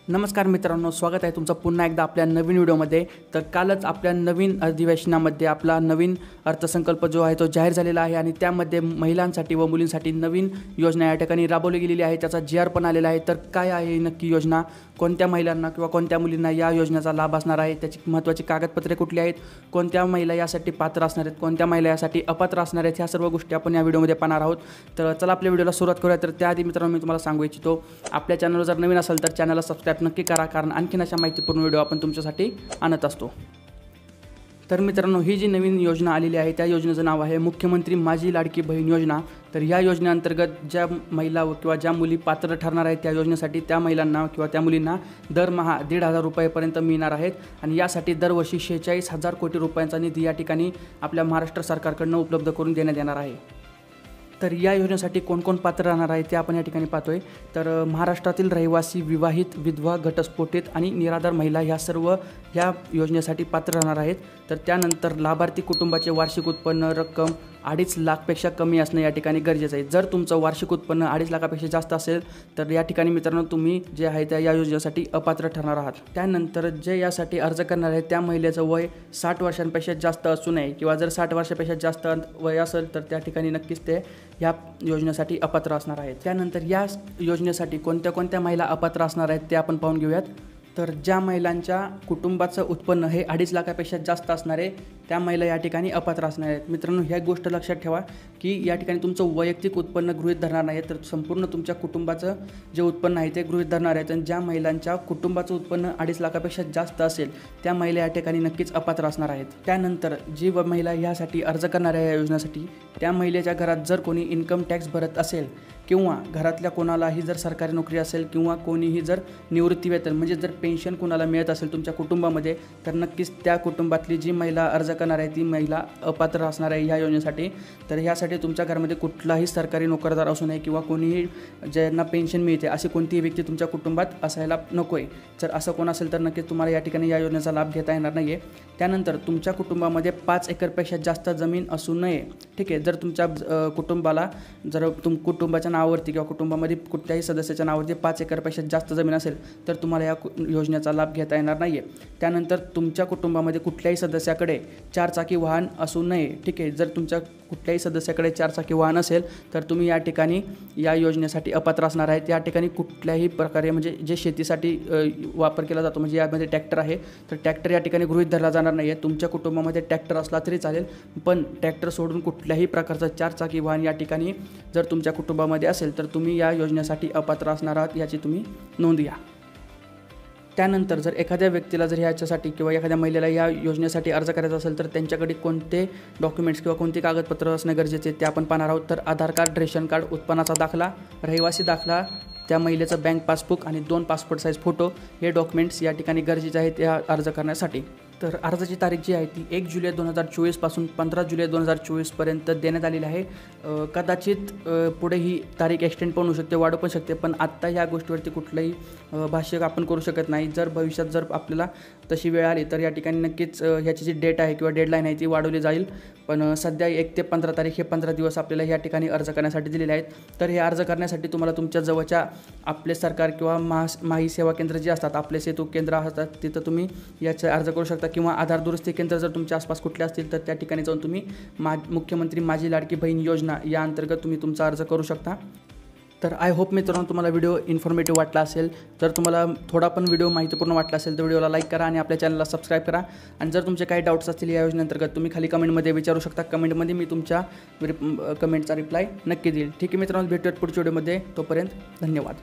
नमस्कार मित्रांनो, स्वागत आहे तुमचं पुन्हा एकदा आपल्या नवीन व्हिडिओमध्ये। तर कालच आपल्या नवीन अधिवेशनामध्ये आपला नवीन अर्थसंकल्प जो आहे तो जाहीर झालेला आहे आणि त्यामध्ये महिलांसाठी व मुलींसाठी नवीन योजना या ठिकाणी राबवली गेलेली आहे। त्याचा GR पण आलेला आहे। तर काय आहे नक्की योजना, कोणत्या महिलांना किंवा कोणत्या मुलींना या योजनेचा लाभ असणार आहे, त्याची महत्त्वाची कागदपत्रे कुठली आहेत, कोणत्या महिला यासाठी पात्र असणार आहेत, कोणत्या महिला यासाठी अपात्र असणार आहेत, ह्या सर्व गोष्टी आपण या व्हिडिओमध्ये पाहणार आहोत। तर चला आपल्या व्हिडिओला सुरुवात करूया। तर त्याआधी मित्रांनो मी तुम्हाला सांगू इच्छितो, आपल्या चॅनलवर जर नवीन असेल तर चॅनलला सबस्क्राइब नक्की करा, कारण आणखीन अशा माहितीपूर्ण व्हिडिओ आपण तुमच्यासाठी आणत असतो। तर मित्रांनो, ही जी नवीन योजना आलेली आहे त्या योजनेचं नाव आहे मुख्यमंत्री माझी लाडकी बहीण योजना। तर या योजनेअंतर्गत ज्या महिला किंवा ज्या मुली पात्र ठरणार आहेत त्या योजनेसाठी, त्या महिलांना किंवा त्या मुलींना दरमहा 1,500 रुपयेपर्यंत मिळणार आहेत आणि यासाठी दरवर्षी 46,000 कोटी रुपयांचा निधी या ठिकाणी आपल्या महाराष्ट्र सरकारकडून उपलब्ध करून देण्यात येणार आहे। तर या योजनेसाठी कोण कोण पात्र राहणार आहे ते आपण या ठिकाणी पाहतोय। तर महाराष्ट्रातील रहिवासी, विवाहित, विधवा, घटस्फोटित आणि निराधार महिला ह्या सर्व या योजनेसाठी पात्र राहणार आहेत। तर त्यानंतर लाभार्थी कुटुंबाचे वार्षिक उत्पन्न रक्कम 2.5 लाखापेक्षा कमी असणे या ठिकाणी गरजेचं आहे। जर तुमचं वार्षिक उत्पन्न 2.5 लाखापेक्षा जास्त असेल तर या ठिकाणी मित्रांनो तुम्ही जे आहे त्या या योजनेसाठी अपात्र ठरणार आहात। त्यानंतर जे यासाठी अर्ज करणार आहेत त्या महिलेचं वय 60 वर्षांपेक्षा जास्त असू नये, किंवा जर 60 वर्षापेक्षा जास्त वय असेल तर त्या ठिकाणी नक्कीच ते या योजनेसाठी अपात्र असणार आहेत। त्यानंतर या योजनेसाठी कोणत्या कोणत्या महिला अपात्र असणार आहेत ते आपण पाहून घेऊयात। तर ज्या महिलांच्या कुटुंबाचं उत्पन्न हे 2.5 लाखापेक्षा जास्त असणार आहे त्या महिला या ठिकाणी अपात्र असणार आहेत। मित्रांनो, ह्या गोष्ट लक्षात ठेवा की या ठिकाणी तुमचं वैयक्तिक उत्पन्न गृहीत धरणार नाही, तर संपूर्ण तुमच्या कुटुंबाचं जे उत्पन्न आहे ते गृहीत धरणार आहेत। आणि ज्या महिलांच्या कुटुंबाचं उत्पन्न 2.5 लाखापेक्षा जास्त असेल त्या महिला या ठिकाणी नक्कीच अपात्र असणार आहेत। त्यानंतर जी महिला यासाठी अर्ज करणार आहे या योजनेसाठी, त्या महिलेच्या घरात जर कोणी इन्कम टॅक्स भरत असेल किंवा घरातल्या कोणालाही जर सरकारी नोकरी असेल किंवा कोणीही जर निवृत्तीवेतन म्हणजे जर पेन्शन कोणाला मिळत असेल तुमच्या कुटुंबामध्ये, तर नक्कीच त्या कुटुंबातली जी महिला अर्ज करणार आहे ती महिला अपात्र असणार आहे ह्या योजनेसाठी। तर ह्यासाठी तुमच्या घरामध्ये कुठलाही सरकारी नोकरदार असू नये किंवा कोणीही ज्यांना पेन्शन मिळते अशी कोणतीही व्यक्ती तुमच्या कुटुंबात असायला नको आहे। जर असं कोण असेल तर नक्कीच तुम्हाला या ठिकाणी या योजनेचा लाभ घेता येणार नाही आहे। त्यानंतर तुमच्या कुटुंबामध्ये 5 एकरपेक्षा जास्त जमीन असू नये, ठीक आहे। जर तुमच्या कुटुंबाला जर कुटुंबाच्या नावावरती किंवा कुटुंबामध्ये कुठल्याही सदस्याच्या नावावरती 5 एकरपेक्षा जास्त जमीन असेल तर तुम्हाला या योजनेचा लाभ घेता येणार नाही आहे। त्यानंतर तुमच्या कुटुंबामध्ये कुठल्याही सदस्याकडे 4 चाकी वाहन असू नये, ठीक आहे। जर तुमच्या कुठल्याही सदस्याकडे 4 चाकी वाहन असेल तर तुम्ही या ठिकाणी या योजनेसाठी अपात्र असणार आहेत। या ठिकाणी कुठल्याही प्रकारे म्हणजे जे शेतीसाठी वापर केला जातो, म्हणजे यामध्ये ट्रॅक्टर आहे तर ट्रॅक्टर या ठिकाणी गृहीत धरला जाणार नाही आहे। तुमच्या कुटुंबामध्ये ट्रॅक्टर असला तरी चालेल, पण ट्रॅक्टर सोडून कुठल्याही प्रकारचं 4 चाकी वाहन या ठिकाणी जर तुमच्या कुटुंबामध्ये असेल तर तुम्ही या योजनेसाठी अपात्र असणार आहात, याची तुम्ही नोंद घ्या। त्यानंतर जर एखाद्या व्यक्तीला जर ह्याच्यासाठी किंवा एखाद्या महिलेला या योजनेसाठी अर्ज करायचा असेल तर त्यांच्याकडे कोणते डॉक्युमेंट्स किंवा कोणते कागदपत्र असणे गरजेचे ते आपण पाहणार आहोत। तर आधार कार्ड, रेशन कार्ड, उत्पन्नाचा दाखला, रहिवासी दाखला, त्या महिलेचं बँक पासबुक आणि 2 पासपोर्ट साईज फोटो हे डॉक्युमेंट्स या ठिकाणी गरजेचे आहेत या अर्ज करण्यासाठी। तर अर्जाची तारीख जी आहे ती 1 जुलै 2024 पासून 15 जुलै 2024 पर्यंत देण्यात आलेली आहे। कदाचित पुढे ही तारीख एक्सटेंड पण होऊ शकते, वाढू पण शकते, पण आत्ता ह्या गोष्टीवरती कुठलंही भाष्य आपण करू शकत नाही। जर भविष्यात जर आपल्याला तशी वेळ आली तर या ठिकाणी नक्कीच ह्याची जी डेट आहे किंवा डेडलाईन आहे ती वाढवली जाईल। पण सध्या 1 ते 15 तारीख हे 15 दिवस आपल्याला या ठिकाणी अर्ज करण्यासाठी दिलेले आहेत। तर हे अर्ज करण्यासाठी तुम्हाला तुमच्या जवळच्या आपले सरकार किंवा माही सेवा केंद्र जे असतात, आपले सेतू केंद्र असतात, तिथं तुम्ही याचा अर्ज करू शकता, किंवा आधार दुरुस्ती केंद्र जर तुमच्या आसपास कुठले असतील तर त्या ठिकाणी जाऊन तुम्ही मुख्यमंत्री माझी लाडकी बहीण योजना या अंतर्गत तुम्ही तुमचा अर्ज करू शकता। तर आय होप मित्रांनो तुम्हाला व्हिडिओ इन्फॉर्मेटिव्ह वाटला असेल। जर तुम्हाला थोडा पण व्हिडिओ माहितीपूर्ण वाटला असेल तर व्हिडिओला लाईक करा आणि आपल्या चॅनलला सबस्क्राईब करा। आणि जर तुमचे काही डाऊट्स असतील या योजनेअंतर्गत तुम्ही खाली कमेंटमध्ये विचारू शकता। कमेंटमध्ये मी तुमच्या कमेंटचा रिप्लाय नक्की देईल। ठीक आहे मित्रांनो, भेटूयात पुढच्या व्हिडिओमध्ये, तोपर्यंत धन्यवाद।